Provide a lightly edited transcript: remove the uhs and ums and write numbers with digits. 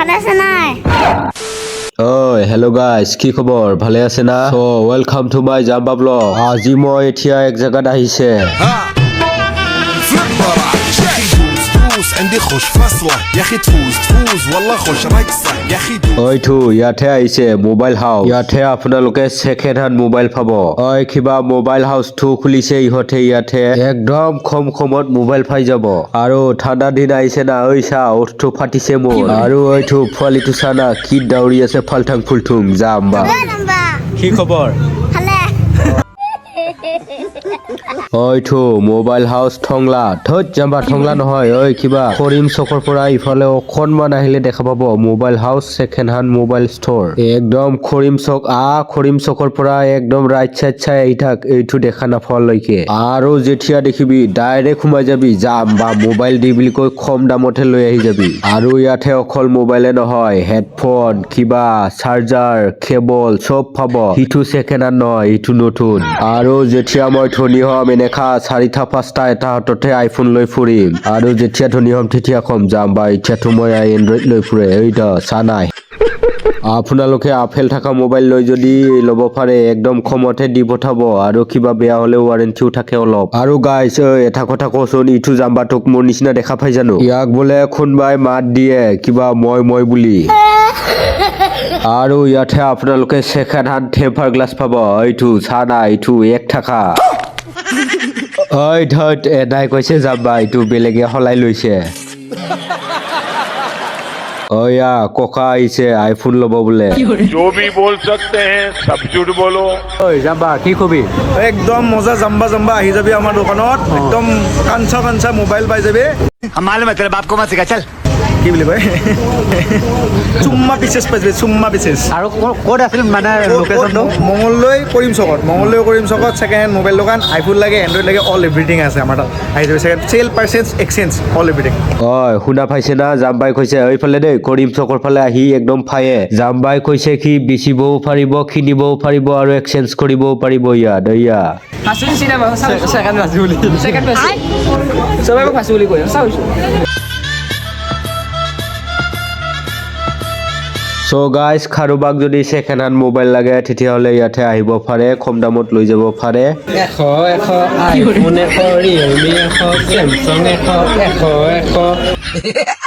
ভালে আছে নাই? Oi, hello guys, কি খবৰ? ভালে আছে না? So, welcome to my Jamba vlog. আজি মই এতিয়া এক জায়গাত আহিছে। عندي خوش فصلة يا اخي تفوز والله خوش رقصة يا اخي ওইটো ইয়াতে আহিছে মোবাইল হাউস ইয়াতে আপোনালোকে সেকেন্ড হ্যান্ড মোবাইল পাব ওই কিবা মোবাইল হাউস টু খুলিছে ইহতে ইয়াতে একদম কম কমত মোবাইল পাই যাব আৰু ঠাণ্ডা দিন আহিছে না ওই চা ওঠটো ফাটিছে মোৰ আৰু ওইটো পোৱালিটো চানা কি দাউৰি আছে ফালঠাং ফুলঠুং যাম বা কি খবৰ ভালে ওইটো মোবাইল হাউস ঠংলা ধত যাবা ঠংলা নহয় ওই কিবা কৰিম চকৰ পৰা ইফালে অকণমান আহিলে দেখা পাব মোবাইল হাউস সেকেন্ড হ্যান্ড মোবাইল ষ্টৰ একদম কৰিম চকৰ পৰা একদম ৰাইট সাইড চাই আহি থাক এইটো দেখা নাফালৈকে আৰু যেতিয়া দেখিবি ডাইৰেক্ট সোমাই যাবি যাম বা মোবাইল দি বুলি কৈ কম দামতে লৈ আহি যাবি আৰু ইয়াতে অকল মোবাইলে নহয় হেডফোন কিবা চাৰ্জাৰ কেবল সব পাব ইটো সেকেন্ড হ্যান্ড নহয় ইটো নতুন আৰু যেতিয়া মই ধনী হম এনেকা 4-5টা এটা হাততে আইফোন লৈ ফুৰিম আৰু যেতিয়া ধনী হম তেতিয়া কম যাম বা এতিয়াতো মই এন্ড্ৰইড লৈ ফুৰে এইটা চানাই আপোনালোকে আপেল থকা মোবাইল লৈ যদি ল'ব পাৰে একদম কমতে দি পঠাব আৰু কিবা বেয়া হলে ওয়াৰেন্টিও থাকে অলপ আৰু গাইস এটা কথা কচোন ইটো জাম্বাটোক মোৰ নিচিনা দেখা পাই জানো ইয়াক বোলে কোনবাই মাত দিয়ে কিবা মই বুলি আৰু ইয়াতে আপোনালোকে সেকেন্ড হ্যান্ড টেম্পাৰ গ্লাছ পাব এইটো চানা এইটো 1 টাকা ওই ধত এদাই কৈছে যাবা এইটো বেলেগে হলাই লৈছে ওয়া কোকা আইছে আইফোন লব বলে जो भी बोल सकते हैं सब झूठ बोलो ওই যাবা কি কবি একদম মজা জাম্বা আহি যাবি আমাৰ দোকানত একদম কাঞ্চা মোবাইল পাই যাবি हम मालूम है तेरे बाप को मत सिखा चल কি বুলি কয় চুম্মা পিচেছ পাই যাবি চুম্মা পিচেছ আৰু ক'ত আছিল মানে লোকেশ্যনটো মঙলদৈ কৰিম চকত ছেকেণ্ড হেণ্ড মোবাইল দোকান আইফোন লাগে এণ্ড্ৰইড লাগে অল এভৰিথিং আছে আমাৰ তাত আহি যাবি second sell purchase exchange all everything ওই শুনা পাইছে না জাম্বাই কৈছে এইফালে দেই কৰিম চকৰ ফালে আহি একদম ফায়ে জাম্বাই কৈছে কি বেচিবও পাৰিব কিনিবও পাৰিব আৰু এক্সচেঞ্জ কৰিবও পাৰিব ইয়া ফাঁচুলি চিনেমা ছেকেণ্ড ফাঁচি বুলি চবে মোক ফাঁচি বুলি কয় চাওঁছো সো গাইস কাৰোবাক যদি সেকেন্ড হ্যান্ড মোবাইল লাগে তেতিয়াহ'লে ইয়াতে আহিব পাৰে কম দামত লৈ যাব পাৰে 100 আইফোন 100 ৰিয়েলমি 100 চেমচাং 100